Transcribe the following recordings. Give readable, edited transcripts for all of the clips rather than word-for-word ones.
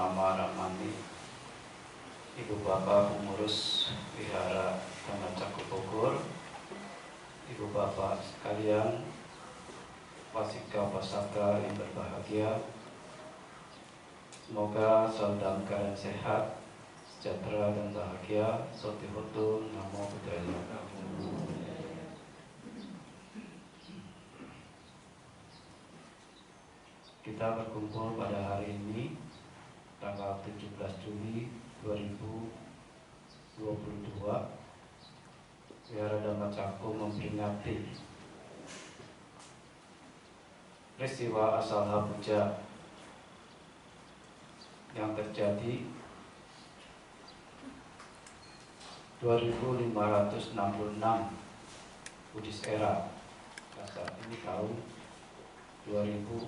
Mama Ramani, Ibu Bapak pengurus Wihara Dhamma Cakra Bogor, Ibu Bapak sekalian, Pasika Pasaka yang berbahagia, semoga selalu dalam keadaan sehat, sejahtera dan bahagia. Soti Hotu Namo Buddhaya. Kita berkumpul pada hari ini tanggal 17 Juli 2022. Wihara Dhamma Cakra memperingati peristiwa Asalha Puja yang terjadi 2566 Buddhis era. Saat ini tahun 2022.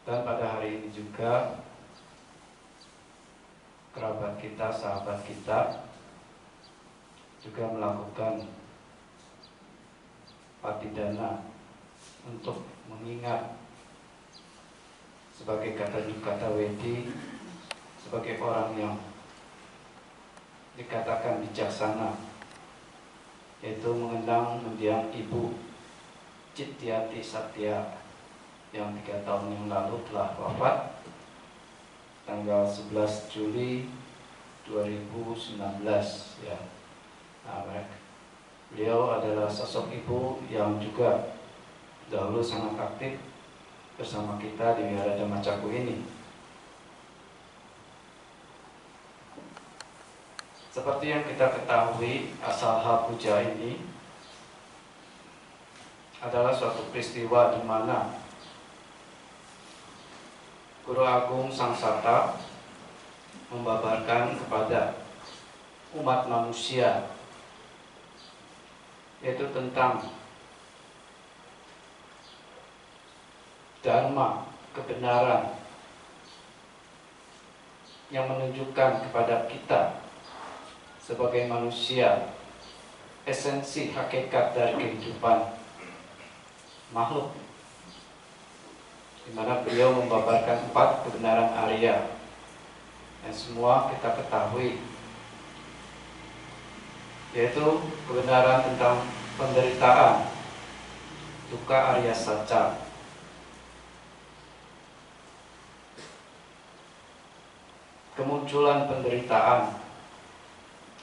Dan pada hari ini juga kerabat kita, sahabat kita juga melakukan patidana untuk mengingat sebagai kata Wedi, sebagai orang yang dikatakan bijaksana, yaitu mengenang mendiang Ibu Cityati Satya yang 3 tahun yang lalu telah wafat tanggal 11 Juli 2019 ya. Nah, beliau adalah sosok ibu yang juga dahulu sangat aktif bersama kita di Wihara Dhamma Cakra ini. Seperti yang kita ketahui, Asalha Puja ini adalah suatu peristiwa di mana Guru Agung Sangsata membabarkan kepada umat manusia, yaitu tentang Dharma, kebenaran yang menunjukkan kepada kita sebagai manusia esensi hakikat dari kehidupan makhluk, di mana beliau membabarkan 4 kebenaran Arya yang semua kita ketahui, yaitu kebenaran tentang penderitaan, dukkha Arya Saca, kemunculan penderitaan,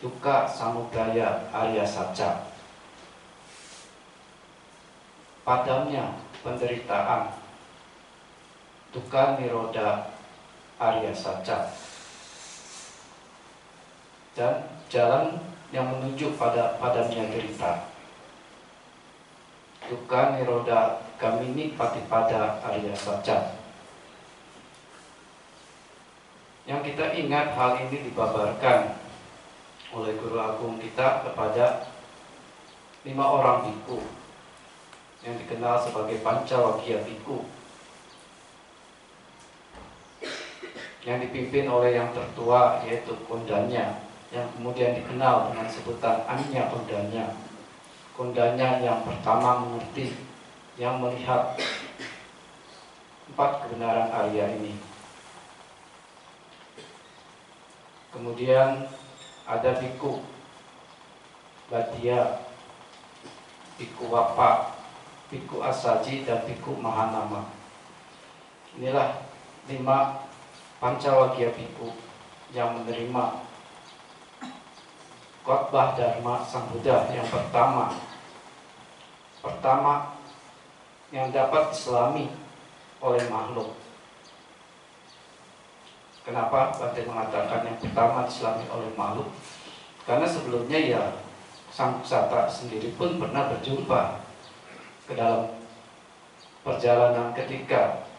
dukkha samudaya Arya Saca, padamnya penderitaan, dukkha nirodha Arya Saca, dan jalan yang menuju pada padamnya derita, dukkha nirodha gamini patipada Arya Saca. Yang kita ingat hal ini dibabarkan oleh Guru Agung kita kepada 5 orang biku yang dikenal sebagai Pancawagya Biku, yang dipimpin oleh yang tertua yaitu Kondanya, yang kemudian dikenal dengan sebutan Anya Kondanya. Kondanya yang pertama mengerti, yang melihat 4 kebenaran Arya ini. Kemudian ada Biku Badia, Biku Wapa, Biku Asaji, dan Biku Mahanama. Inilah 5 Pancawagya Biku yang menerima khotbah Dharma Sang Buddha yang pertama yang dapat diselami oleh makhluk. Kenapa Bante mengatakan yang pertama diselami oleh makhluk? Karena sebelumnya ya Sang Ksatra sendiri pun pernah berjumpa ke dalam perjalanan ketika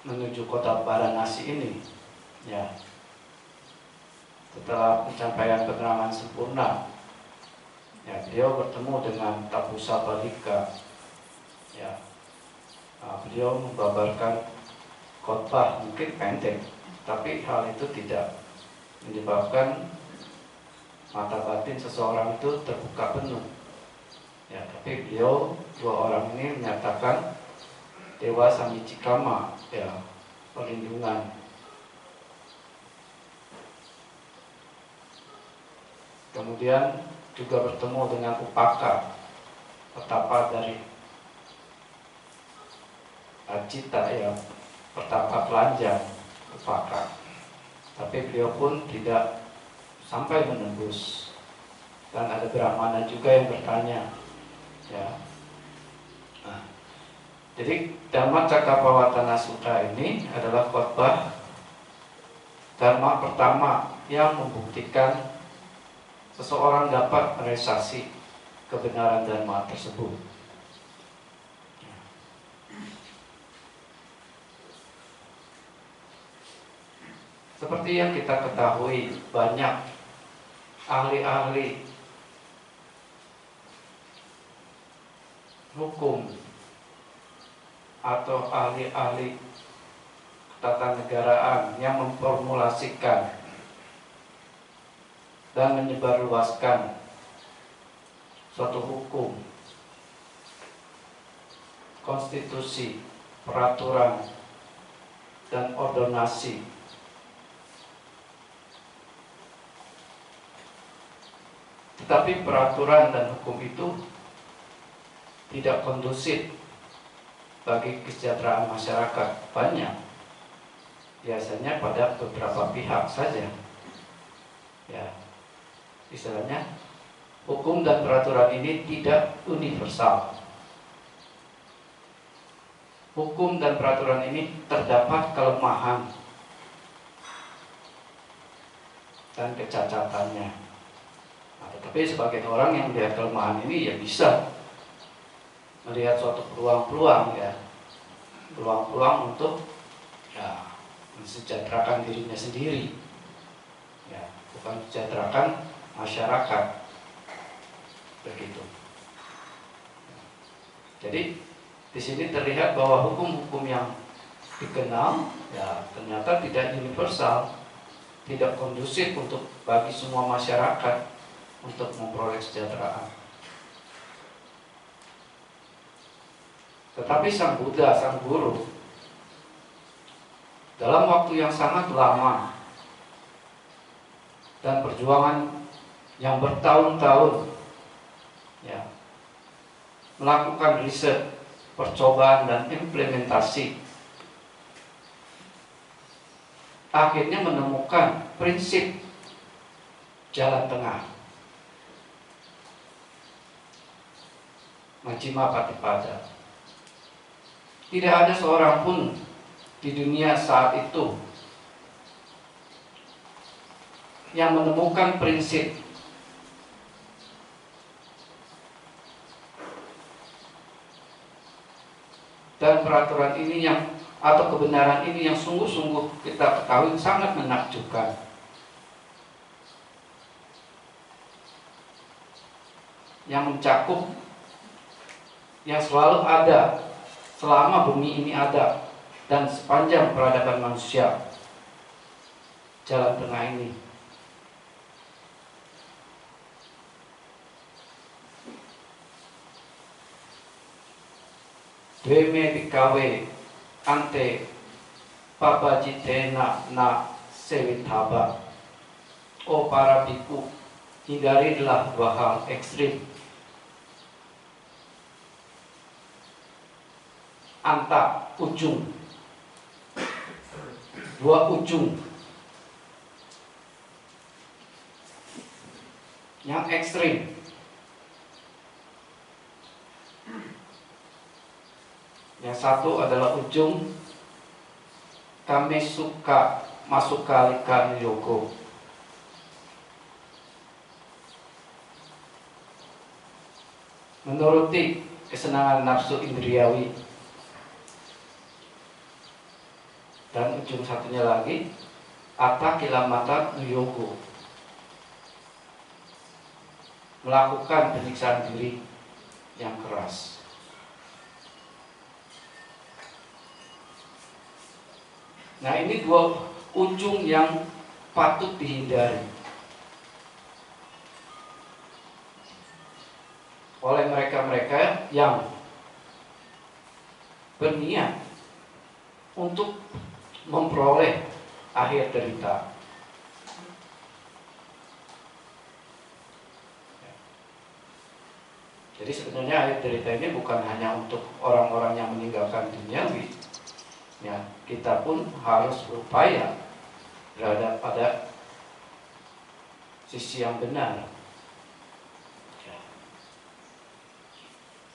menuju kota Varanasi ini, ya. Setelah pencapaian keterangan sempurna, ya, beliau bertemu dengan Tapusa Balika, ya. Nah, beliau membabarkan khotbah mungkin pendek, tapi hal itu tidak menyebabkan mata batin seseorang itu terbuka penuh. Ya, tapi beliau, dua orang ini menyatakan Dewa Samicikama, ya, perlindungan. Kemudian juga bertemu dengan Upaka, petapa dari Acita, ya, petapa telanjang Upaka. Tapi beliau pun tidak sampai menembus. Dan ada Brahmana juga yang bertanya, ya. Nah, jadi Dhammacakkappavattana Sutta ini adalah khotbah dharma pertama yang membuktikan seseorang dapat merealisasi kebenaran dharma tersebut. Seperti yang kita ketahui, banyak ahli-ahli hukum atau ahli-ahli ketatanegaraan yang memformulasikan dan menyebarluaskan suatu hukum, konstitusi, peraturan, dan ordonasi. Tetapi peraturan dan hukum itu tidak kondusif bagi kesejahteraan masyarakat. Banyak, biasanya pada beberapa pihak saja. Ya, istilahnya hukum dan peraturan ini tidak universal. Hukum dan peraturan ini terdapat kelemahan dan kecacatannya. Nah, tetapi sebagian orang yang melihat kelemahan ini ya bisa melihat suatu peluang-peluang, ya, peluang-peluang untuk, ya, mensejahterakan dirinya sendiri, ya, bukan mensejahterakan masyarakat, begitu. Jadi di sini terlihat bahwa hukum-hukum yang dikenal, ya, ternyata tidak universal, tidak kondusif untuk bagi semua masyarakat untuk memperoleh kesejahteraan. Tetapi Sang Buddha, Sang Guru, dalam waktu yang sangat lama dan perjuangan yang bertahun-tahun, ya, melakukan riset, percobaan, dan implementasi, akhirnya menemukan prinsip jalan tengah, Majjhima Patipada. Tidak ada seorang pun di dunia saat itu yang menemukan prinsip dan peraturan ini yang, atau kebenaran ini yang sungguh-sungguh kita ketahui sangat menakjubkan. Yang mencakup, yang selalu ada selama bumi ini ada dan sepanjang peradaban manusia. Jalan tengah ini Dweme bhikkhave ante papajitena na sevithaba. Oh para biku, hindarilah dua hal ekstrim. Anta, ujung, dua ujung yang ekstrim. Yang satu adalah ujung kami suka masuk kalika yogo, menuruti kesenangan nafsu indriawi. Dan ujung satunya lagi Atta Kilamata Nuyogo, melakukan penyiksaan diri yang keras. Nah, ini dua ujung yang patut dihindari oleh mereka yang berniat untuk memperoleh akhir derita. Jadi sebenarnya akhir derita ini bukan hanya untuk orang-orang yang meninggalkan duniawi. Ya, kita pun harus berupaya berada pada sisi yang benar.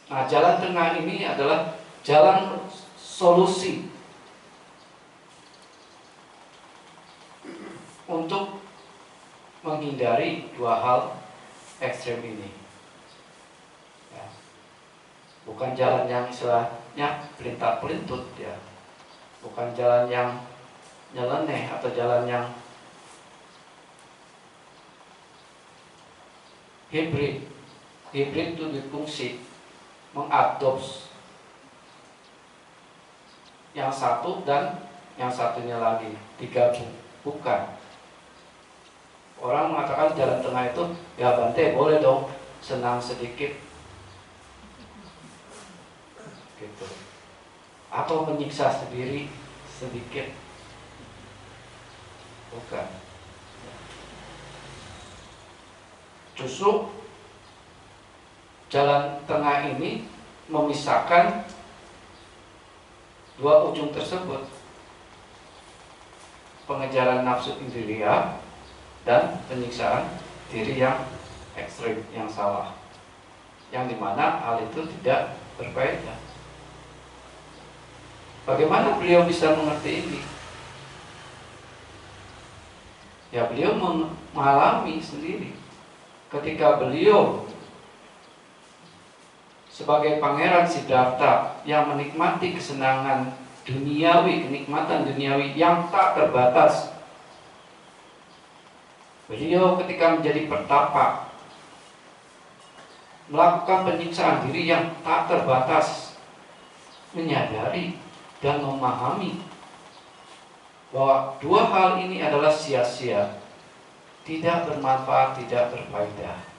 Nah, jalan tengah ini adalah jalan solusi untuk menghindari dua hal ekstrem ini. Ya. Bukan jalan yang istilahnya pelintut ya. Bukan jalan yang nyeleneh atau jalan yang hibrid. Hibrid itu berfungsi mengadopsi yang satu dan yang satunya lagi digabung. Bukan. Orang mengatakan jalan tengah itu, ya Bante boleh dong senang sedikit gitu, atau menyiksa sendiri sedikit. Bukan. Justru jalan tengah ini memisahkan dua ujung tersebut, pengejaran nafsu indria dan penyiksaan diri yang ekstrim, yang salah, yang dimana hal itu tidak berfaedah. Bagaimana beliau bisa mengerti ini? Ya beliau mengalami sendiri ketika beliau sebagai pangeran Siddhartha yang menikmati kesenangan duniawi, kenikmatan duniawi yang tak terbatas. Beliau ketika menjadi pertapa melakukan penyiksaan diri yang tak terbatas, menyadari dan memahami bahwa dua hal ini adalah sia-sia, tidak bermanfaat, tidak berfaedah.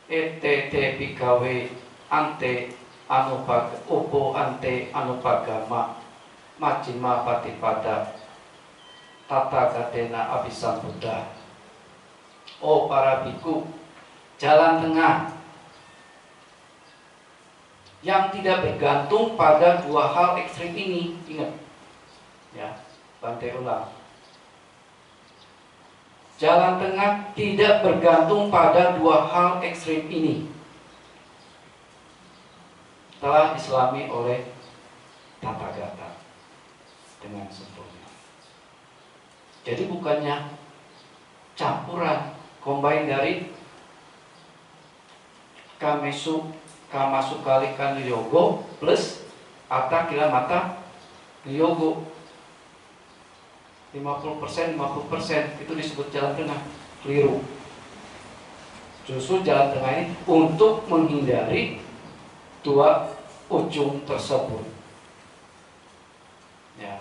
ETT pikawe ante anupaga upo ante anupagama majjhima patipada tata gadena abhisambuddha. Oh para biku, jalan tengah yang tidak bergantung pada dua hal ekstrim ini. Ingat ya, Bante ulang. Jalan tengah tidak bergantung pada dua hal ekstrim ini. Telah diselami oleh Tathagata dengan sempurna. Jadi bukannya campuran, combine dari Kamasukalikan Yogo plus Atta Kilamata Yogo. 50% itu disebut jalan tengah. Keliru. Justru jalan tengah ini untuk menghindari dua ujung tersebut. Ya.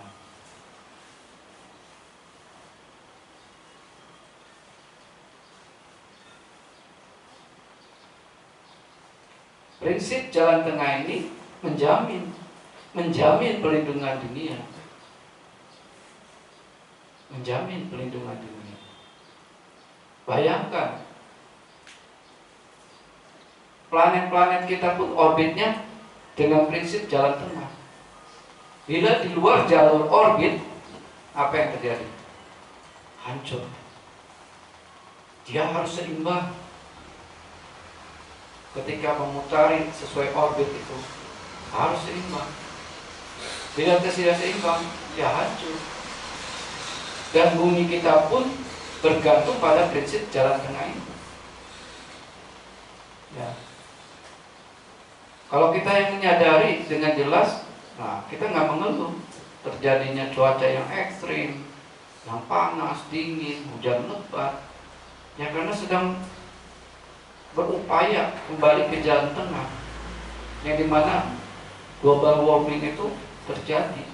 Prinsip jalan tengah ini menjamin perlindungan dunia. Menjamin perlindungan dunia. Bayangkan, planet-planet kita pun orbitnya dengan prinsip jalan tengah. Bila di luar jalur orbit, apa yang terjadi? Hancur. Dia harus seimbang. Ketika memutari sesuai orbit itu harus seimbang. Bila tidak seimbang, ya hancur. Dan bumi kita pun bergantung pada prinsip jalan tengah ini. Ya. Kalau kita yang menyadari dengan jelas, nah kita nggak mengeluh terjadinya cuaca yang ekstrim, yang panas, dingin, hujan lebat. Ya karena sedang berupaya kembali ke jalan tengah, yang dimana global warming itu terjadi.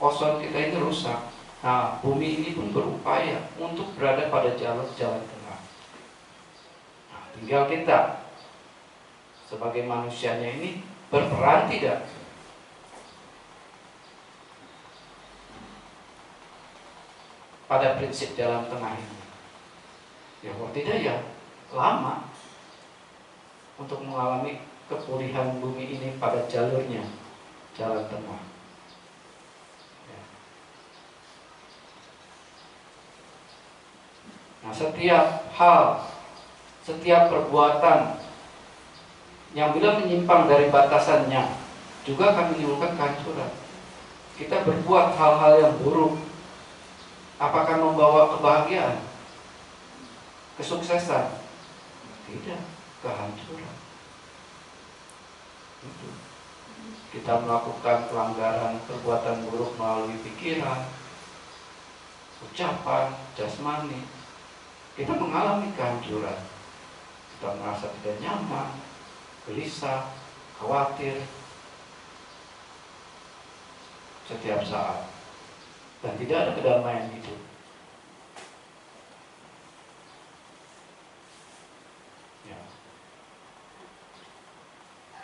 ozon kita ini rusak. Nah, bumi ini pun berupaya untuk berada pada jalur jalan tengah. Nah, tinggal kita sebagai manusianya ini berperan tidak pada prinsip jalan tengah ini. Ya kalau tidak ya lama untuk mengalami kepulihan bumi ini pada jalurnya jalan tengah. Ya. Nah, setiap hal, setiap perbuatan yang bila menyimpang dari batasannya juga akan menimbulkan kehancuran. Kita berbuat hal-hal yang buruk, apakah membawa kebahagiaan, kesuksesan? Tidak, kehancuran. Itu. Kita melakukan pelanggaran, perbuatan buruk melalui pikiran, ucapan, jasmani, kita mengalami kehancuran. Kita merasa tidak nyaman, gelisah, khawatir setiap saat, dan tidak ada kedamaian hidup. Ya.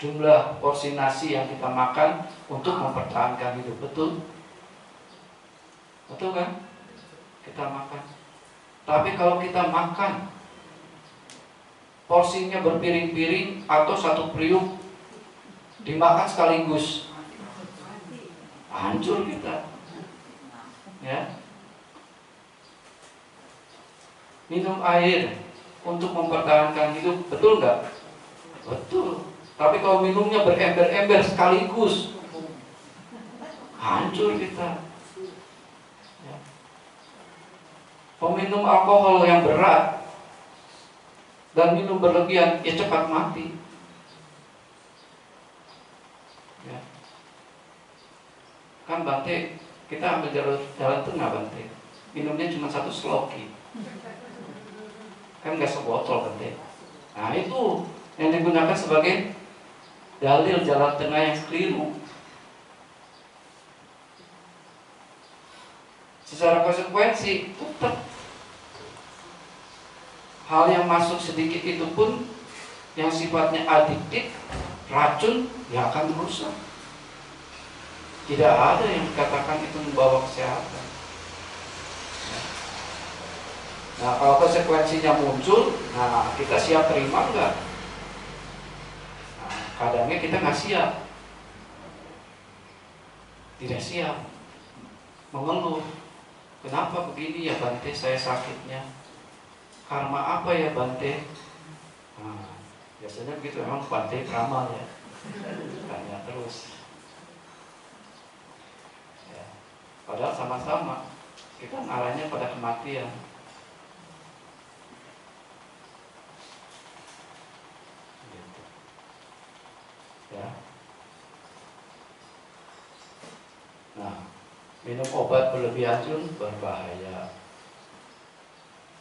Jumlah porsi nasi yang kita makan untuk mempertahankan hidup, betul? Betul kan? Kita makan. Tapi kalau kita makan porsinya berpiring-piring atau satu periuk dimakan sekaligus, hancur kita. Ya. Minum air untuk mempertahankan hidup, betul nggak? Betul. Tapi kalau minumnya berember-ember sekaligus, hancur kita. Ya. Peminum alkohol yang berat dan minum berlebihan, ya cepat mati. Ya. Kan Bante, kita ambil jalan tengah Bante, minumnya cuma satu sloki, kan nggak sebotol Bante. Nah itu yang digunakan sebagai dalil jalan tengah yang keliru. Secara konsekuensi tetap hal yang masuk sedikit itu pun yang sifatnya adiktif, racun, ya akan merusak. Tidak ada yang dikatakan itu membawa kesehatan. Nah, kalau konsekuensinya muncul, nah kita siap terima enggak? Nah, kadangnya kita nggak siap, tidak siap, mengeluh. Kenapa begini ya Bante, saya sakitnya? Karma apa ya Bante? Nah, biasanya begitu, memang Bante ramal ya, tanya terus. Ya. Padahal sama-sama kita ngarahnya pada kematian. Gitu. Ya. Nah, minum obat berlebihan pun berbahaya.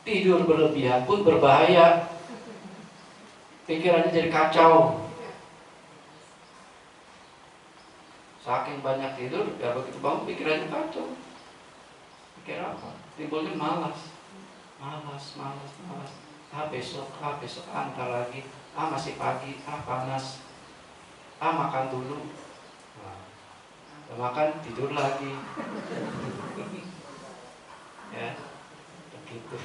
Tidur berlebihan pun berbahaya. Pikirannya jadi kacau. Saking banyak tidur, ya begitu bangun pikirannya kacau. Pikir apa? Timbulnya malas. Besok, antar lagi. Masih pagi, panas. Makan dulu. Nah, makan, tidur lagi. Ya, begitu.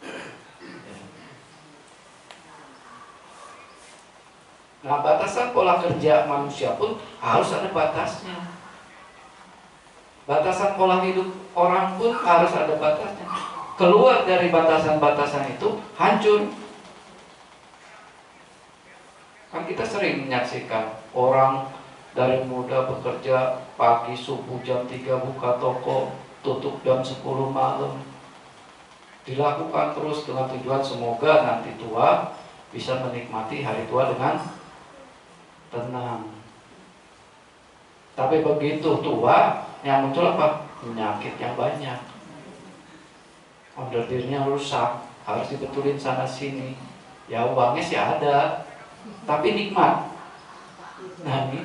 Ya. Nah, batasan pola kerja manusia pun harus ada batasnya. Batasan pola hidup orang pun harus ada batasnya. Keluar dari batasan-batasan itu hancur. Kan kita sering menyaksikan orang dari muda bekerja pagi subuh jam 3 buka toko, tutup jam 10 malam. Dilakukan terus dengan tujuan semoga nanti tua bisa menikmati hari tua dengan tenang. Tapi begitu tua, yang muncul apa? Penyakit yang banyak. Ordernya rusak, harus dibetulin sana sini. Ya uangnya sih ada, tapi nikmat. Nah ini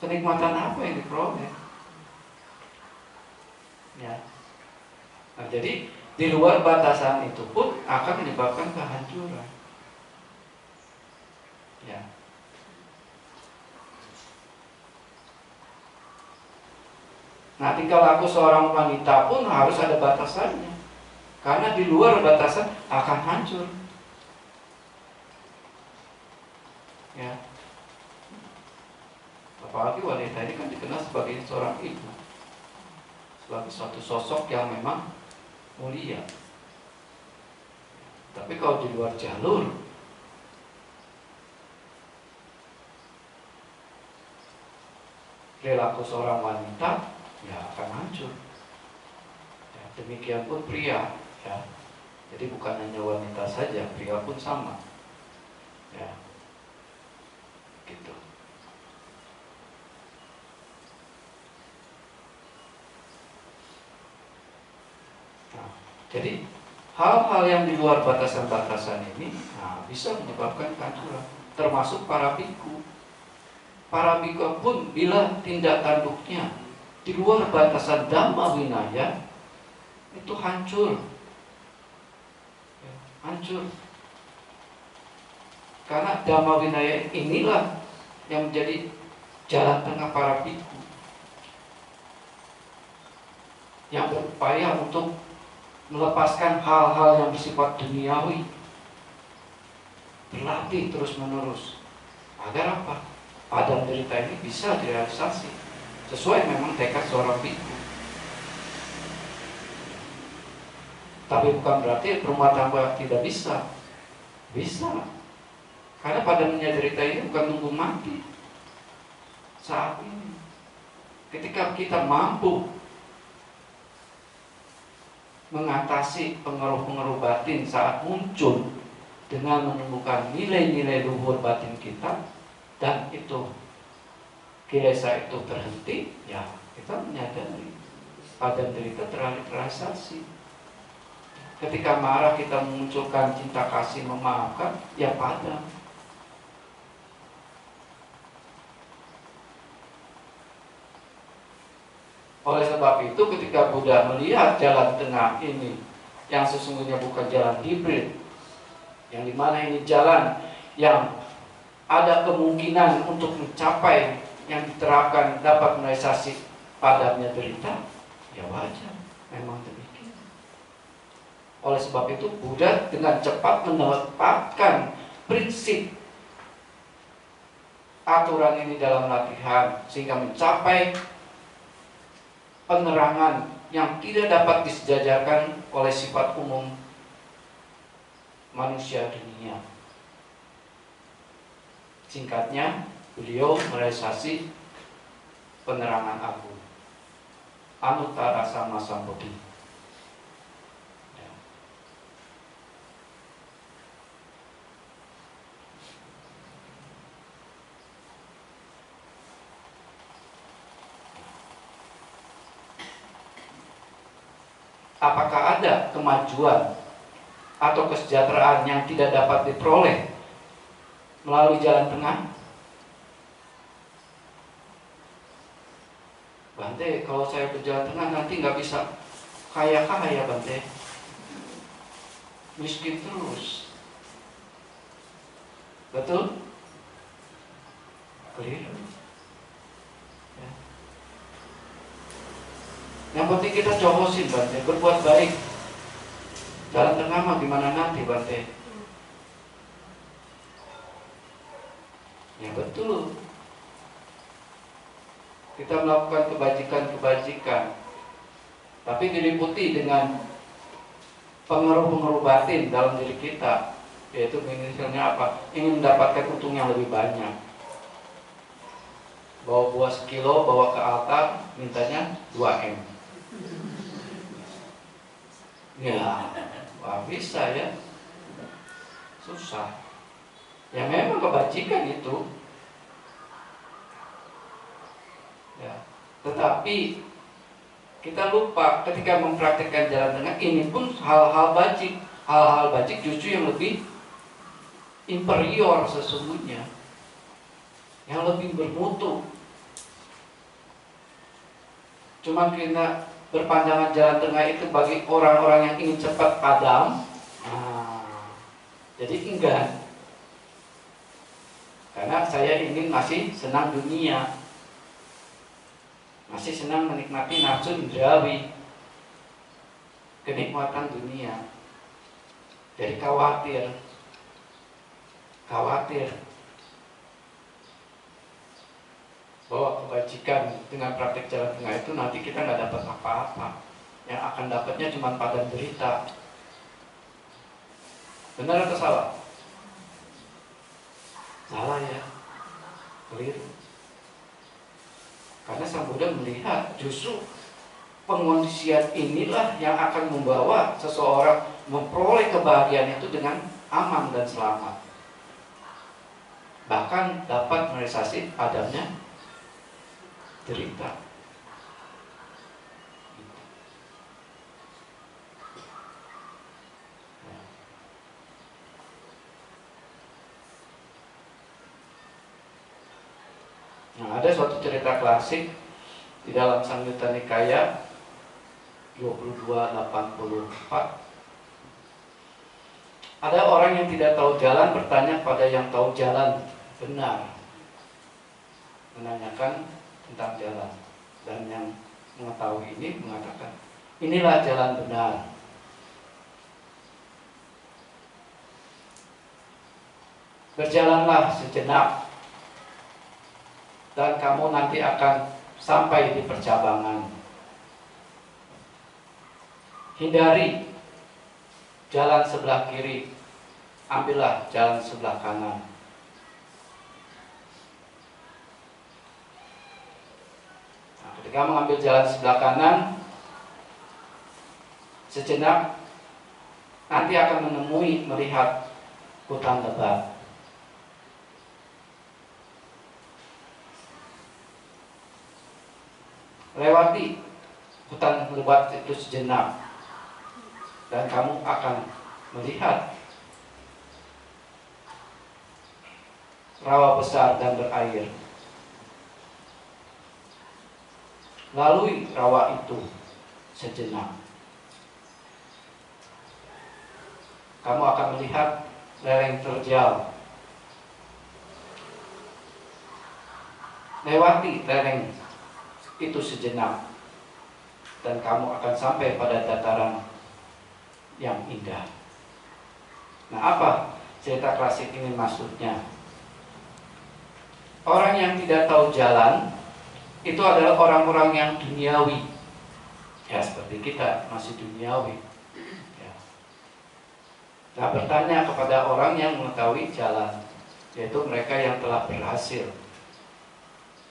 kenikmatan apa yang diperoleh? Ya. Nah, jadi di luar batasan itu pun akan menyebabkan kehancuran. Ya. Nah, tinggal aku seorang wanita pun harus ada batasannya. Karena di luar batasan akan hancur. Ya. Apalagi wanita ini kan dikenal sebagai seorang ibu, sebagai suatu sosok yang memang mulia. Tapi kalau di luar jalur, perilaku seorang wanita ya akan hancur. Ya, demikian pun pria, ya. Jadi bukan hanya wanita saja, pria pun sama. Ya, gitu. Nah, jadi hal-hal yang di luar batasan-batasan ini bisa menyebabkan kehancuran, termasuk para biku. Para biku pun bila tindak tanduknya di luar batasan Dhamma Winaya itu hancur, ya, hancur. Karena Dhamma Winaya inilah yang menjadi jalan tengah para biku yang berupaya untuk melepaskan hal-hal yang bersifat duniawi, berlatih terus-menerus agar apa? Padang derita ini bisa direalisasi sesuai memang tekad seorang biku. Tapi bukan berarti rumah tangga tidak bisa. Bisa. Karena padamnya derita ini bukan nunggu mati. Saat ini, ketika kita mampu mengatasi pengaruh-pengaruh batin saat muncul dengan menemukan nilai-nilai luhur batin kita, dan itu kilesa itu terhenti, ya kita menyadari padam derita terrealisasi. Ketika marah kita memunculkan cinta kasih memaafkan, ya padam. Oleh sebab itu ketika Buddha melihat jalan tengah ini yang sesungguhnya bukan jalan hibrid, yang dimana ini jalan yang ada kemungkinan untuk mencapai yang diterapkan dapat merealisasi padamnya derita, ya wajar, memang demikian. Oleh sebab itu Buddha dengan cepat menetapkan prinsip aturan ini dalam latihan sehingga mencapai penerangan yang tidak dapat disejajarkan oleh sifat umum manusia dunia. Singkatnya, beliau merealisasi penerangan agung, Anuttara Sammasambuddhi. Apakah ada kemajuan atau kesejahteraan yang tidak dapat diperoleh melalui jalan tengah? Bante, kalau saya berjalan tengah nanti nggak bisa kaya-kaya Bante, miskin terus. Betul? Keliru. Ya. Yang penting kita cobosin Bante, berbuat baik. Jalan tengah mah gimana nanti Bante? Ya betul. Kita melakukan kebajikan-kebajikan, tapi diliputi dengan pengaruh-pengaruh batin dalam diri kita, yaitu misalnya apa? Ingin mendapatkan untung yang lebih banyak. Bawa buah 1 kilo, bawa ke altar, mintanya 2 M. Ya, wah bisa ya. Susah. Ya memang kebajikan itu. Ya. Tetapi kita lupa ketika mempraktikkan jalan tengah ini pun hal-hal bajik. Hal-hal bajik justru yang lebih inferior sesungguhnya, yang lebih bermutu. Cuma kita berpandangan jalan tengah itu bagi orang-orang yang ingin cepat padam. Nah, jadi enggak. Karena saya ingin masih senang dunia, masih senang menikmati nafsu indrawi, kenikmatan dunia. Jadi khawatir bahwa kebajikan dengan praktek jalan tengah itu nanti kita nggak dapat apa-apa. Yang akan dapatnya cuma padam derita. Benar atau salah? Salah ya, keliru. Karena Sang Buddha melihat justru pengondisian inilah yang akan membawa seseorang memperoleh kebahagiaan itu dengan aman dan selamat. Bahkan dapat merealisasi padamnya derita. Nah, ada suatu cerita klasik di dalam Samyutta Nikaya 2284. Ada orang yang tidak tahu jalan bertanya pada yang tahu jalan benar, menanyakan tentang jalan, dan yang mengetahui ini mengatakan, inilah jalan benar. Berjalanlah sejenak dan kamu nanti akan sampai di percabangan. Hindari jalan sebelah kiri, ambillah jalan sebelah kanan. Nah, ketika mengambil jalan sebelah kanan, sejenak nanti akan melihat hutan lebat. Lewati hutan lebat itu sejenak, dan kamu akan melihat rawa besar dan berair. Lalui rawa itu sejenak, kamu akan melihat lereng terjal. Lewati lereng itu sejenak, dan kamu akan sampai pada dataran yang indah. Nah, apa cerita klasik ini maksudnya? Orang yang tidak tahu jalan itu adalah orang-orang yang duniawi. Ya, seperti kita masih duniawi. Ya. Nah, bertanya kepada orang yang mengetahui jalan, yaitu mereka yang telah berhasil,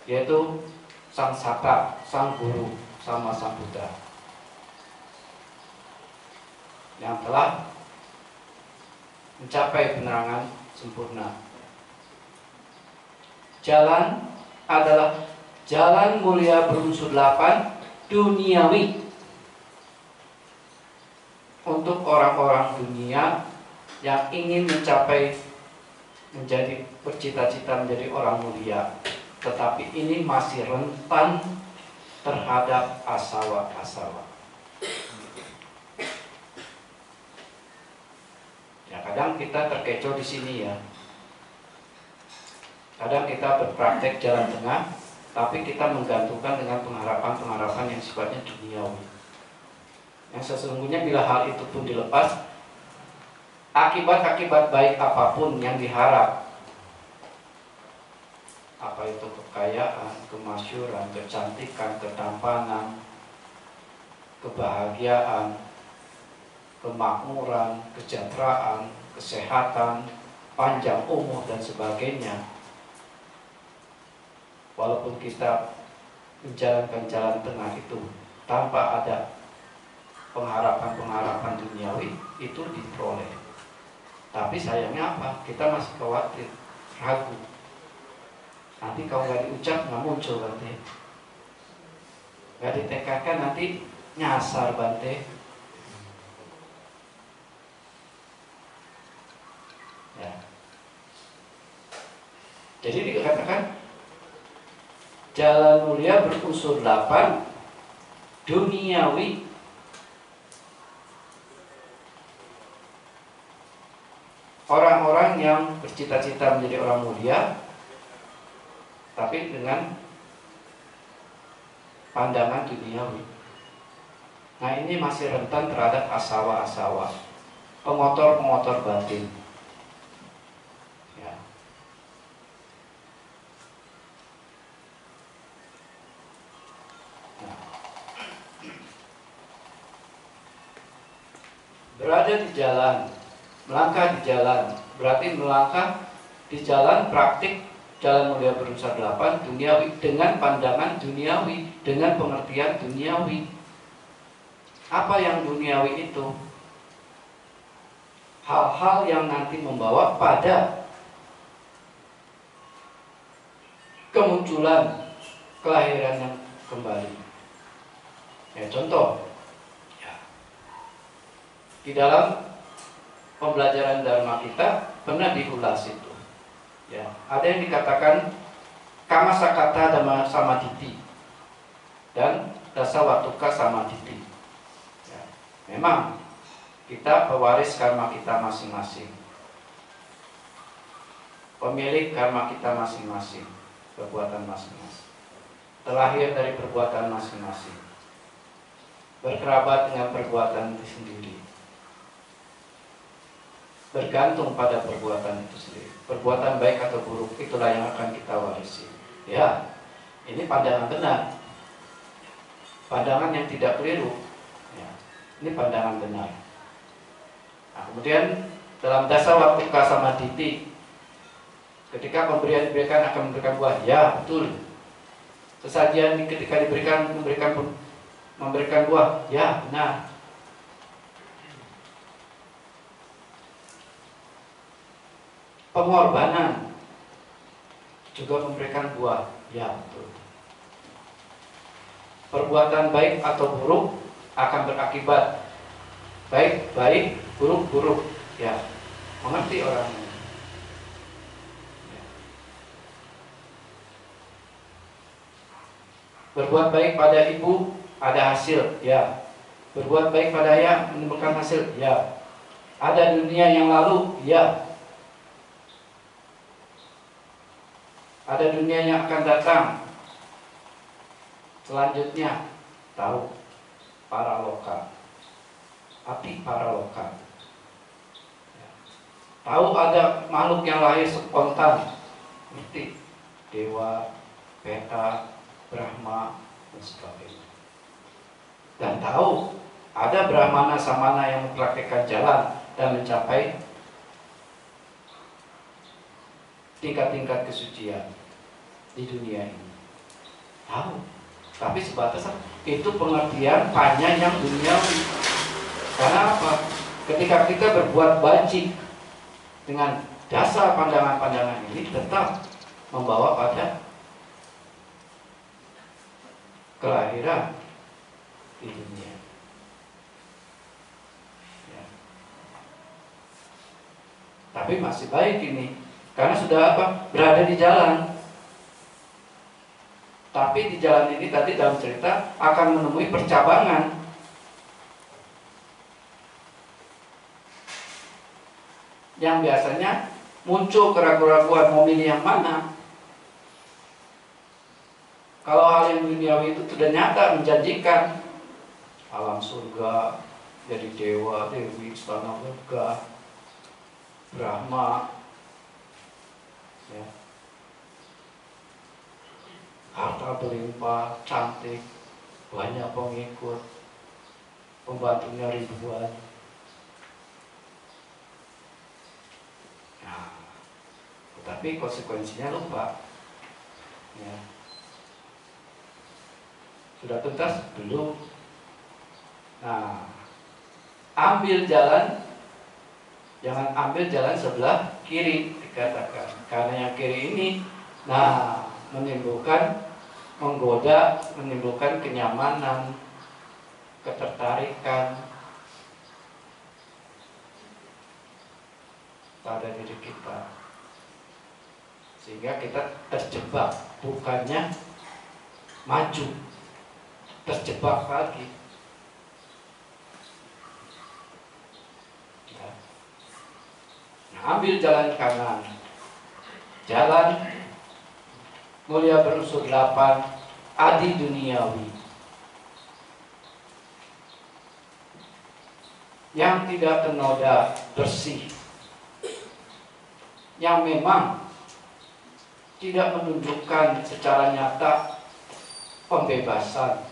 yaitu Sang Saka, Sang Guru, sama Sang Buddha, yang telah mencapai penerangan sempurna. Jalan adalah jalan mulia berunsur 8 duniawi. Untuk orang-orang dunia yang ingin menjadi bercita-cita menjadi orang mulia, tetapi ini masih rentan terhadap asawa-asawa. Ya, kadang kita terkecoh di sini ya. Kadang kita berpraktek jalan tengah, tapi kita menggantungkan dengan pengharapan-pengharapan yang sifatnya duniawi. Yang sesungguhnya bila hal itu pun dilepas, akibat-akibat baik apapun yang diharap, apa itu kekayaan, kemasyhuran, kecantikan, ketampanan, kebahagiaan, kemakmuran, kesejahteraan, kesehatan, panjang umur dan sebagainya, walaupun kita menjalankan jalan tengah itu tanpa ada pengharapan-pengharapan duniawi, itu diperoleh. Tapi sayangnya apa? Kita masih khawatir, ragu. Nanti kalau nggak diucap nggak muncul Bante, nggak ditekadkan nanti nyasar Bante. Ya. Jadi dikatakan jalan mulia berunsur 8 duniawi, orang-orang yang bercita-cita menjadi orang mulia, tapi dengan pandangan duniawi. Nah, ini masih rentan terhadap asawa-asawa, pengotor-pengotor batin. Ya. Nah. Berada di jalan, melangkah di jalan, berarti melangkah di jalan praktik Jalan Mulia Bernusa 8 duniawi, dengan pandangan duniawi, dengan pengertian duniawi. Apa yang duniawi itu? Hal-hal yang nanti membawa pada kemunculan kelahiran yang kembali. Ya, contoh, ya, di dalam pembelajaran Dharma kita pernah diulas itu. Ya, ada yang dikatakan kama sakata dhamma samaditi dan dasa watuka samaditi. Ya, memang kita pewaris karma kita masing-masing, pemilik karma kita masing-masing, perbuatan masing-masing, terlahir dari perbuatan masing-masing, berkerabat dengan perbuatan itu sendiri, bergantung pada perbuatan itu sendiri. Perbuatan baik atau buruk itulah yang akan kita warisi. Ya, ini pandangan benar, pandangan yang tidak keliru. Ya, ini pandangan benar. Nah, kemudian dalam dasa watuka samaditi, ketika pemberian diberikan akan memberikan buah, ya betul. Sesajian ketika memberikan buah, ya benar. Pengorbanan juga memberikan buah, ya betul. Perbuatan baik atau buruk akan berakibat baik, buruk, ya. Mengerti orang ini. Ya. Berbuat baik pada ibu ada hasil, ya. Berbuat baik pada ayah menimbulkan hasil, ya. Ada dunia yang lalu, ya. Ada dunia yang akan datang. Selanjutnya, tahu paraloka, api paraloka. Ya. Tahu ada makhluk yang lahir spontan, seperti dewa, peta, Brahma, dan sebagainya. Dan tahu ada Brahmana Samana yang mempraktikkan jalan dan mencapai tingkat-tingkat kesucian di dunia ini. Tahu, tapi sebatas itu pengertian hanya yang duniawi. Karena apa? Ketika kita berbuat baik dengan dasar pandangan-pandangan ini, tetap membawa pada kelahiran di dunia. Ya. Tapi masih baik ini, karena sudah apa? Berada di jalan. Tapi di jalan ini tadi dalam cerita akan menemui percabangan. Yang biasanya muncul keraguan-keraguan mau milih yang mana. Kalau hal yang duniawi itu sudah nyata, menjanjikan alam surga, jadi dewa, dewi, istana megah, Brahma, ya. Harta berlimpah, cantik, banyak pengikut, pembantunya ribuan. Nah, tetapi konsekuensinya lupa. Ya. Sudah tuntas? Belum. Nah, ambil jalan, jangan ambil jalan sebelah kiri dikatakan. Karena yang kiri ini, nah, menggoda, menimbulkan kenyamanan, ketertarikan pada diri kita, sehingga kita terjebak, bukannya maju, terjebak lagi. Ya. Nah, ambil jalan kanan, jalan mulia berunsur 8, adi duniawi, yang tidak ternoda, bersih, yang memang tidak menunjukkan secara nyata pembebasan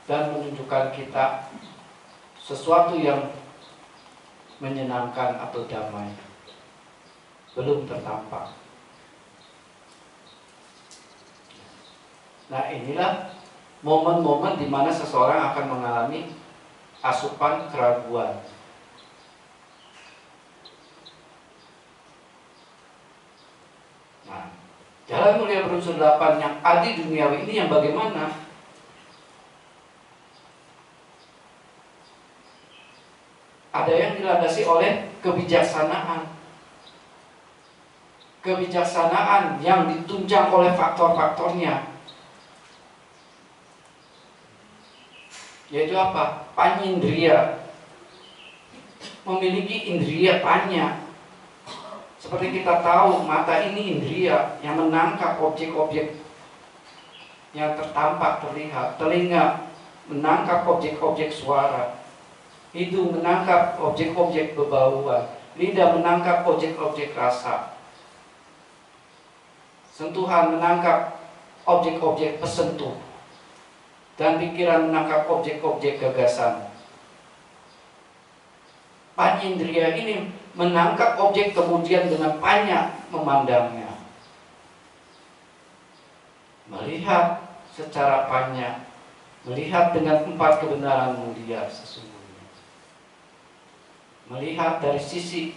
dan menunjukkan kita sesuatu yang menyenangkan atau damai, belum tertampak. Nah, inilah momen-momen di mana seseorang akan mengalami asupan keraguan. Nah, jalan mulia berunsur 8 yang adi duniawi ini yang bagaimana? Ada yang dilandasi oleh kebijaksanaan. Kebijaksanaan yang ditunjang oleh faktor-faktornya. Yaitu apa? Panindria. Memiliki indria panya. Seperti kita tahu, mata ini indria yang menangkap objek-objek yang tertampak terlihat. Telinga menangkap objek-objek suara. Hidung menangkap objek-objek bebauan. Lidah menangkap objek-objek rasa. Sentuhan menangkap objek-objek pesentuh. Dan pikiran menangkap objek-objek gagasan. Panindria ini menangkap objek kemudian dengan panya memandangnya. Melihat secara panya, melihat dengan 4 kebenaran mulia sesungguhnya. Melihat dari sisi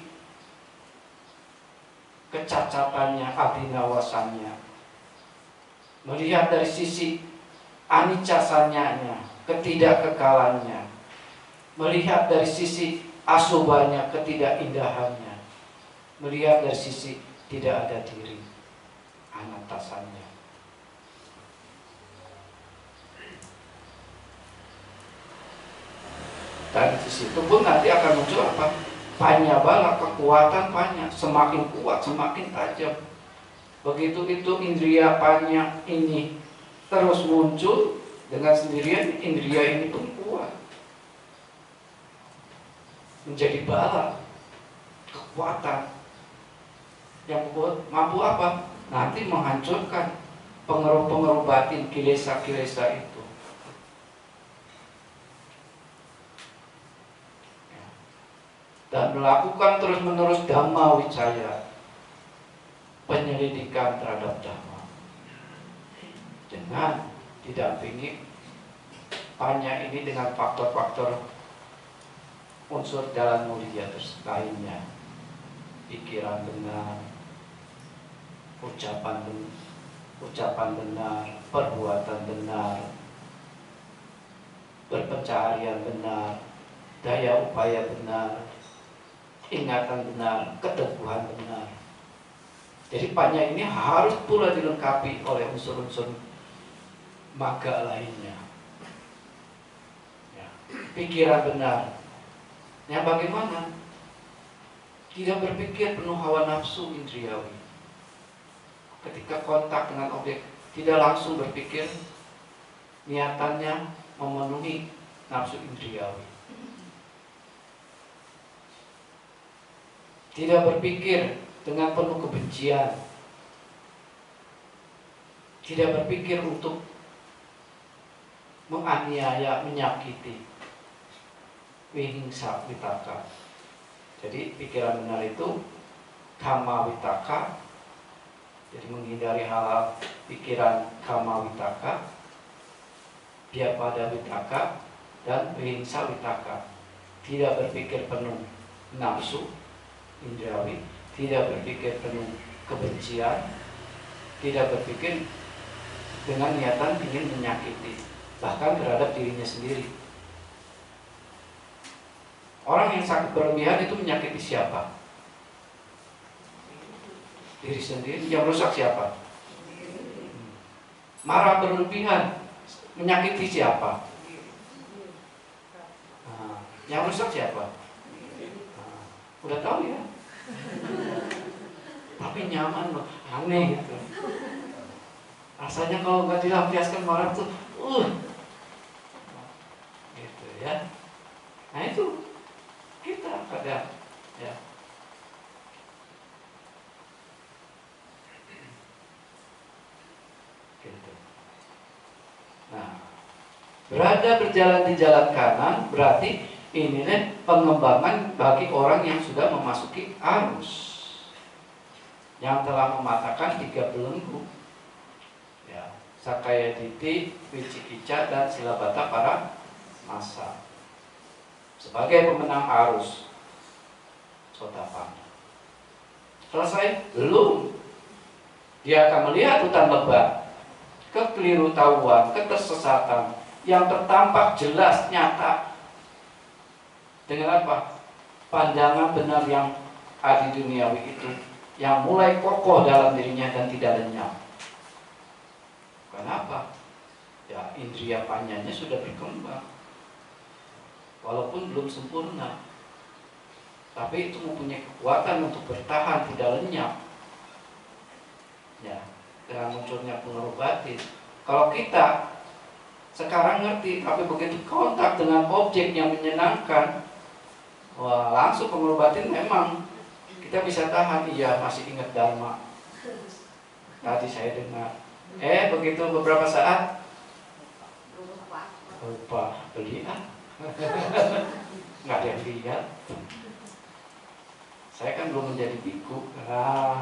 kecacatannya, abinawasannya. Melihat dari sisi anicasanya, ketidakkekalannya. Melihat dari sisi asubanya, ketidakindahannya. Melihat dari sisi tidak ada diri, anatasannya. Dan di situ pun nanti akan muncul apa? Panya bala, kekuatan panya. Semakin kuat, semakin tajam. Begitu itu indria panya ini terus muncul, dengan sendirian indria ini pun kuat. Menjadi bala, kekuatan yang mampu apa? Nanti menghancurkan pengaruh-pengaruh batin, kilesa-kilesa itu. Dan melakukan terus-menerus dhamma wicaya, penyelidikan terhadap dhamma, dengan didampingi panya ini dengan faktor-faktor unsur jalan mulia lainnya. Pikiran benar, ucapan benar, perbuatan benar, berpencaharian benar, daya upaya benar, ingatan benar, keteguhan benar. Jadi panya ini harus pula dilengkapi oleh unsur-unsur maga lainnya. Ya. Pikiran benar. Yang bagaimana? Tidak berpikir penuh hawa nafsu indriawi. Ketika kontak dengan objek, tidak langsung berpikir, niatannya memenuhi nafsu indriawi. Tidak berpikir dengan penuh kebencian. Tidak berpikir untuk menganiaya, menyakiti. Vihingsa vitaka. Jadi pikiran benar itu kama vitaka. Jadi menghindari hal-hal pikiran kama vitaka, vyapada vitaka, dan vihingsa vitaka. Tidak berpikir penuh nafsu indrawi, tidak berpikir penuh kebencian, tidak berpikir dengan niatan ingin menyakiti, bahkan terhadap dirinya sendiri. Orang yang sakit berlebihan itu menyakiti siapa? Diri sendiri. Yang rusak siapa? Marah berlebihan menyakiti siapa? Yang rusak siapa? Udah tahu ya. Tapi nyaman loh, aneh gitu. Rasanya kalau nggak dilampiaskan orang tuh, gitu ya. Nah itu kita kadang ya. Gitu. Nah, berada berjalan di jalan kanan berarti ini pengembangan bagi orang yang sudah memasuki arus, yang telah mematahkan 3 belenggu. Ya, Sakaya Diti, Wicikica dan Silabata para masa. Sebagai pemenang arus Sotapana. Selesai? Belum. Dia akan melihat hutan lebat, kekeliruan, ketersesatan yang tertampak jelas nyata. Dengan apa? Pandangan benar yang adi duniawi itu, yang mulai kokoh dalam dirinya dan tidak lenyap. Kenapa? Ya, indria panjanya sudah berkembang, walaupun belum sempurna, tapi itu mempunyai kekuatan untuk bertahan, tidak lenyap. Ya, dengan munculnya pengaruh batin. Kalau kita sekarang ngerti, tapi begitu kontak dengan objek yang menyenangkan, wah, langsung pengaruh batin memang kita bisa tahan. Iya, masih ingat Dharma. Tadi saya dengar. Begitu beberapa saat lupa beli nggak ada yang lihat. Saya kan belum menjadi biku,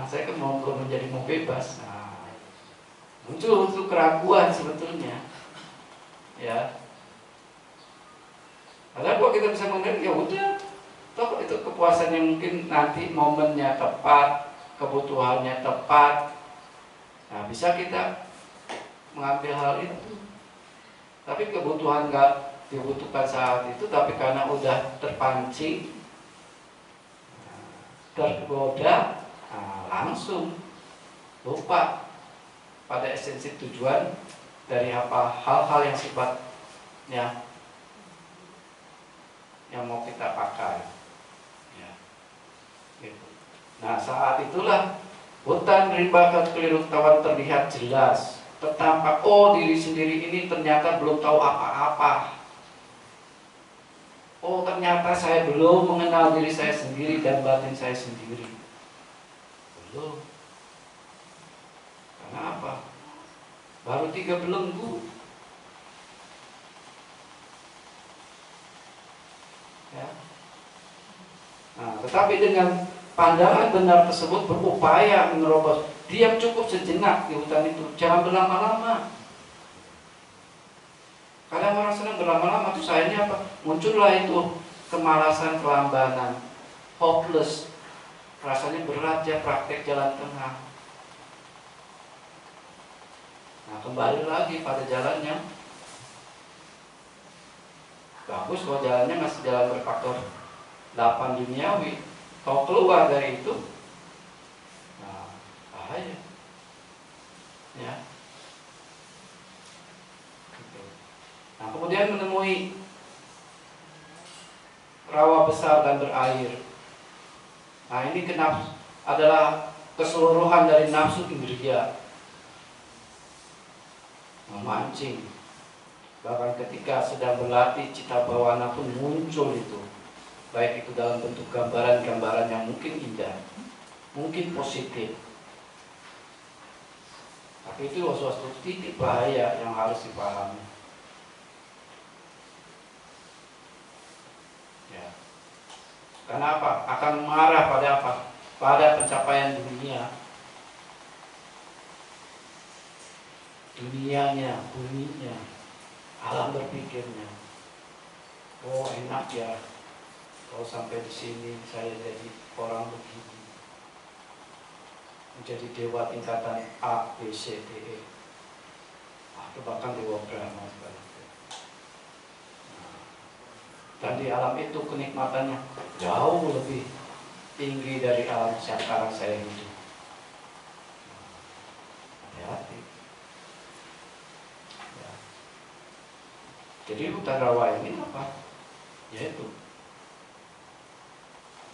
saya kan belum menjadi mau bebas. Muncul keraguan sebetulnya, ya. Padahal kalau kita bisa mengerti, ya udah, toh itu kepuasan yang mungkin nanti momennya tepat, kebutuhannya tepat. Nah, bisa kita mengambil hal itu. Tapi kebutuhan nggak dibutuhkan saat itu, tapi karena udah terpancing, tergoda, langsung lupa pada esensi tujuan dari hal-hal yang sifatnya yang mau kita pakai. Ya. Gitu. Nah, saat itulah hutan rimba kekeliruan terlihat jelas, tertampak, diri sendiri ini ternyata belum tahu apa-apa. Ternyata saya belum mengenal diri saya sendiri dan batin saya sendiri. Belum. Karena apa? Baru 3 belenggu. Ya. Nah, tetapi dengan pandangan benar tersebut berupaya menerobos. Diam cukup sejenak di hutan itu, jangan berlama-lama. Kadang orang senang berlama-lama, tuh sayangnya apa? Muncullah itu kemalasan, kelambanan, hopeless, rasanya berat ya praktek jalan tengah. Nah, kembali lagi pada jalannya. Bagus kalau jalannya masih jalan berfaktor 8 duniawi. Kalau keluar dari itu, nah, bahaya. Ya. Nah, kemudian menemui rawa besar dan berair. Nah, ini adalah keseluruhan dari nafsu indria. Memancing. Bahkan ketika sedang berlatih, cita bawana pun muncul itu. Baik itu dalam bentuk gambaran-gambaran yang mungkin indah, mungkin positif. Tapi itu suatu titik bahaya yang harus dipahami. Ya. Karena apa? Akan marah pada apa? Pada pencapaian dunia. Dunianya, bunyinya, alam berpikirnya. Enak ya, kalau sampai di sini saya jadi orang begini, menjadi dewa tingkatan A, B, C, D, E, atau bahkan dewa Brahma sebaliknya. Dan di alam itu kenikmatannya jauh lebih tinggi dari alam yang sekarang saya hidup. Hati-hati. Jadi hutan rawa ini apa? Yaitu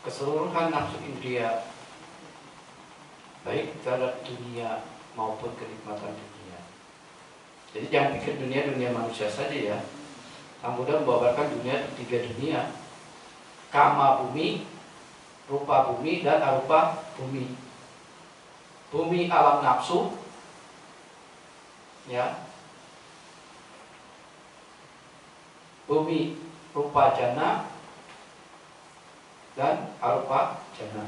keseluruhan nafsu indria, baik terhadap dunia maupun kenikmatan dunia. Jadi jangan pikir dunia manusia saja ya. Sang Buddha membawakan dunia 3 dunia: kama bumi, rupa bumi, dan arupa bumi. Bumi alam nafsu, ya. Bumi rupa jana dan arupa jana.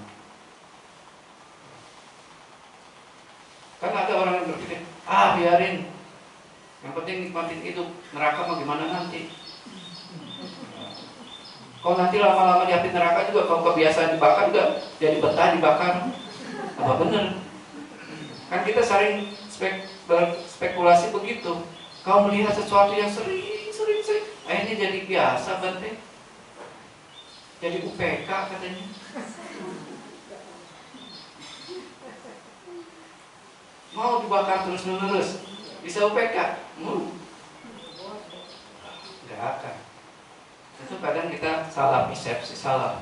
Kan ada orang yang berpikir, biarin, yang penting nikmatin hidup, neraka mau gimana nanti. Kalau nanti lama-lama di api neraka juga, kalau kebiasaan dibakar juga jadi betah dibakar. Apa bener? Kan kita sering berspekulasi begitu. Kau melihat sesuatu yang sering, akhirnya jadi biasa, Bante. Jadi UPK katanya. Mau dibakar terus-menerus, bisa UPK? Nggak akan. Itu kadang kita salah persepsi, salah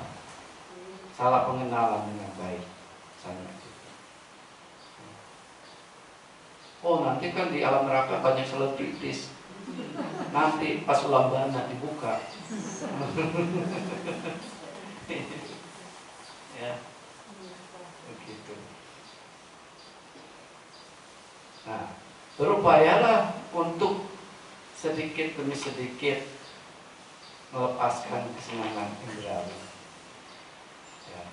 pengenalan dengan baik. Oh, nanti kan di alam neraka banyak selebritis. Nanti pas ulang bana dibuka. Ya, begitu. Nah, berupayalah untuk sedikit demi sedikit melepaskan kesenangan indrawi. Ya.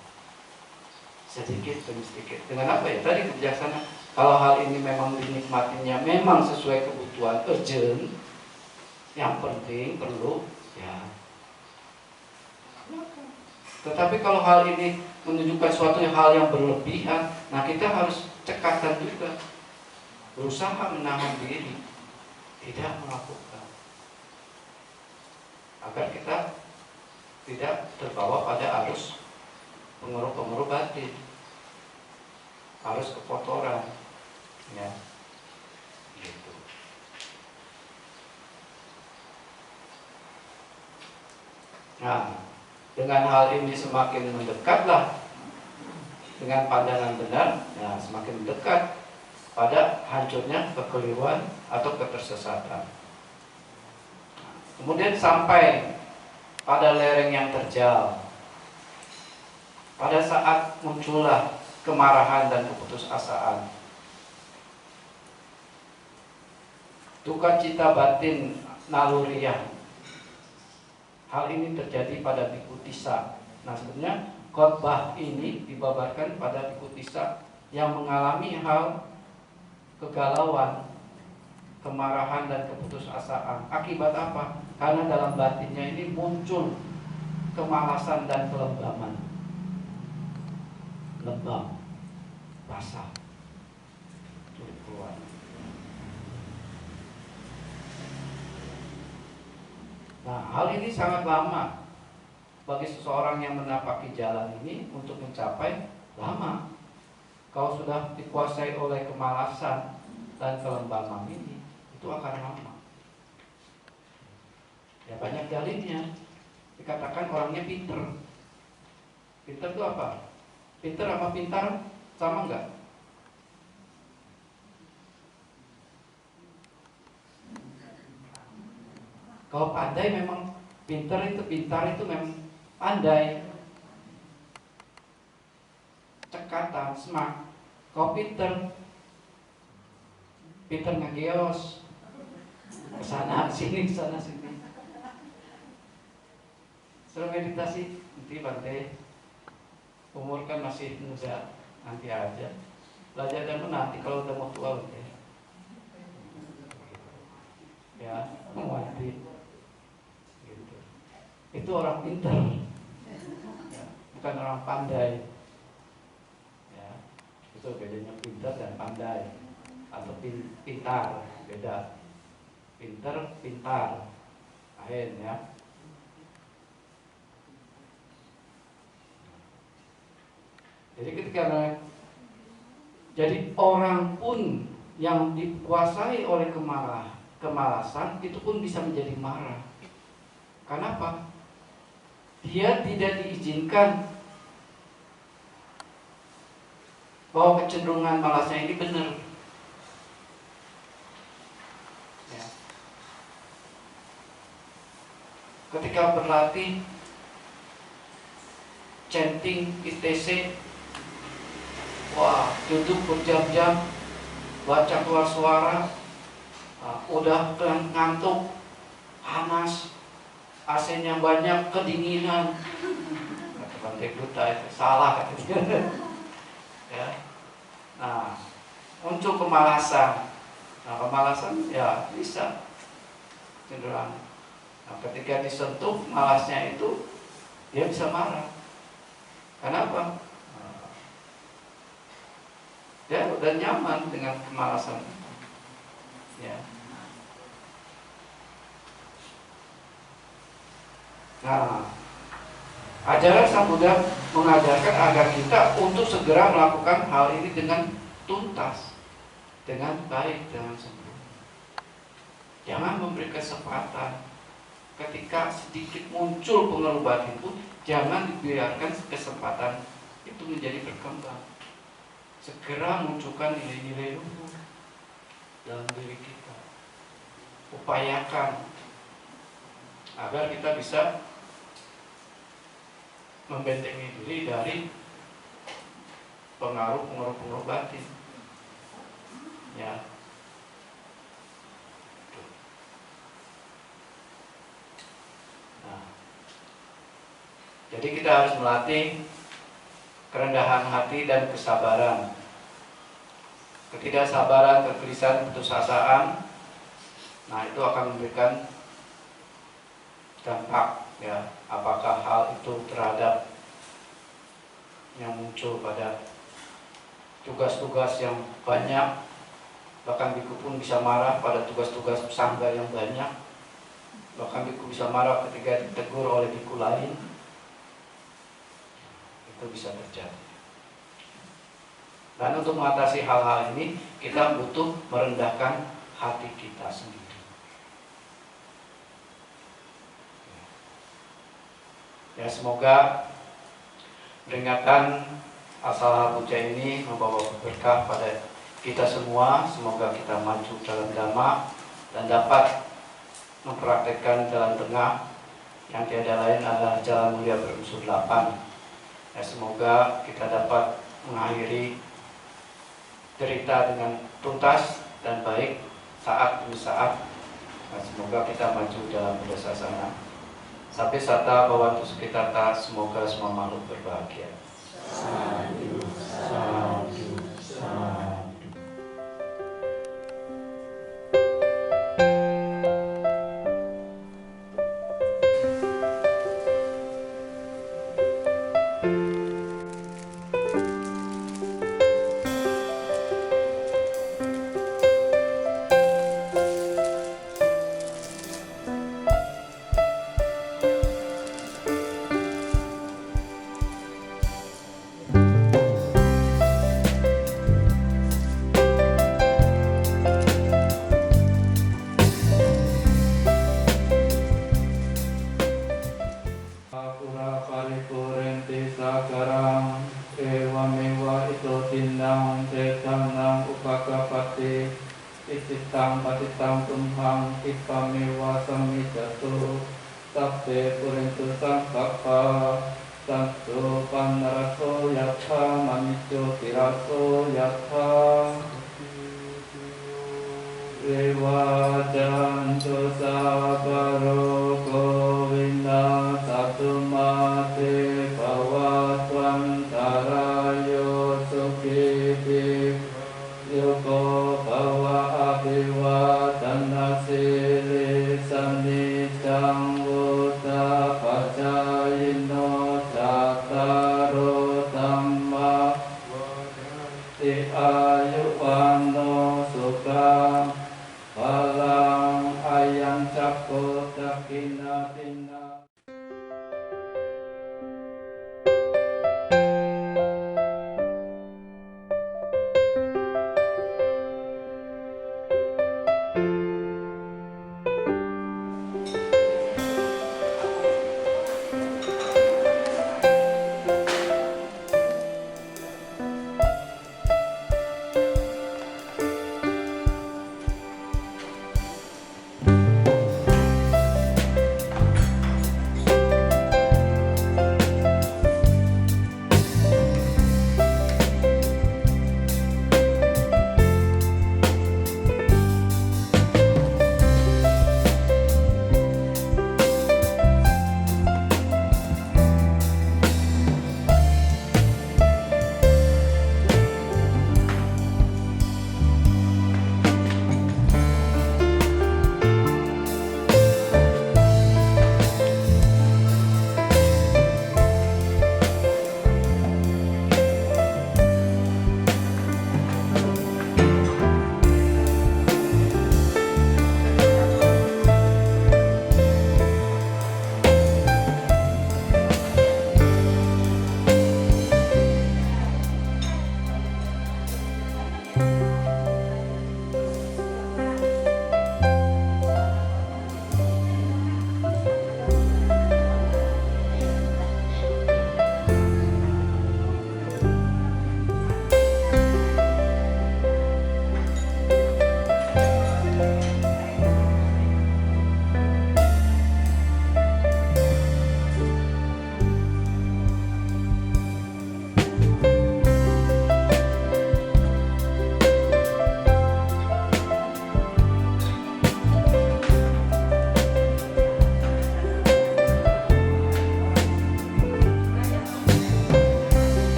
Sedikit demi sedikit. Dengan apa ya? Tadi kebijaksanaan. Kalau hal ini memang dinikmatinya memang sesuai kebutuhan urgent, yang penting perlu, ya. Tetapi kalau hal ini menunjukkan suatu hal yang berlebihan, nah kita harus cekatan juga, berusaha menahan diri, tidak melakukan, agar kita tidak terbawa pada arus pengaruh-pengaruh batin, arus kekotoran, ya, gitu. Nah, dengan hal ini semakin mendekatlah dengan pandangan benar, nah semakin dekat pada hancurnya kekeliruan atau ketersesatan. Kemudian sampai pada lereng yang terjal. Pada saat muncullah kemarahan dan keputusasaan, duka cita batin naluriah. Hal ini terjadi pada Bhikkhu Tissa. Nah, sebenarnya khotbah ini dibabarkan pada Bhikkhu Tissa yang mengalami hal kegalauan, kemarahan dan keputusasaan. Akibat apa? Karena dalam batinnya ini muncul kemalasan dan kelembaman. Lembam, basah, sulit keluar. Nah, hal ini sangat lama bagi seseorang yang menapaki jalan ini untuk mencapai lama. Kalau sudah dikuasai oleh kemalasan dan kelembaman ini, itu akan lama. Ya banyak dalilnya. Dikatakan orangnya pinter. Pinter itu apa? Pinter sama pintar sama enggak? Kalau pandai memang pintar itu memang pandai. Cekatan, smart. Kalau pintar ngegeos. Kesana sini, kesana sini. Suruh meditasi, nanti Bante. Umur kan masih muda, nanti aja. Belajar dan nanti kalau udah mau tua Bante. Ya, mau mati. Gitu. Itu orang pintar, ya, bukan orang pandai. Ya, itu bedanya pintar dan pandai, atau pintar, beda. Pintar, pintar, lain ya. Jadi orang pun yang dikuasai oleh kemalasan itu pun bisa menjadi marah. Kenapa? Dia tidak diizinkan bahwa kecenderungan malasnya ini benar. Ya. Ketika berlatih chanting ITC, wah, duduk berjam-jam, baca keluar suara, udah ngantuk, panas, AC-nya banyak, kedinginan. Kata Bante Duta itu salah katanya. Ya. Nah, muncul kemalasan. Nah, kemalasan ya bisa cenderung. Nah, ketika disentuh malasnya itu, dia bisa marah. Kenapa? Dia udah nyaman dengan kemalasan. Ya. Nah, ajaran Sang Buddha mengajarkan agar kita untuk segera melakukan hal ini dengan tuntas, dengan baik, dengan sempurna. Jangan memberi kesempatan. Ketika sedikit muncul pengaruh batin pun, jangan dibiarkan kesempatan itu menjadi berkembang. Segera munculkan nilai-nilai luhur dalam diri kita. Upayakan agar kita bisa membentengi diri dari pengaruh batin. Ya. Nah, jadi kita harus melatih kerendahan hati dan kesabaran. Ketidaksabaran, kegelisahan, putusasaan, nah itu akan memberikan dampak, ya, apakah hal itu terhadap yang muncul pada tugas-tugas yang banyak, bahkan biku pun bisa marah pada tugas-tugas sangga yang banyak, bahkan biku bisa marah ketika ditegur oleh biku lain, itu bisa terjadi. Dan untuk mengatasi hal-hal ini, kita butuh merendahkan hati kita sendiri. Ya, semoga peringatan Asala Puja ini membawa berkah pada kita semua. Semoga kita maju dalam dhamma dan dapat mempraktekkan jalan tengah yang tiada lain adalah jalan mulia berunsur 8. Ya, semoga kita dapat mengakhiri cerita dengan tuntas dan baik saat demi saat. Nah, semoga kita maju dalam Buddha Sasana. Sampai sata bawantu sekitar ta, semoga semua makhluk berbahagia. Sadhu, sadhu, sadhu. Dewa jantu sabaro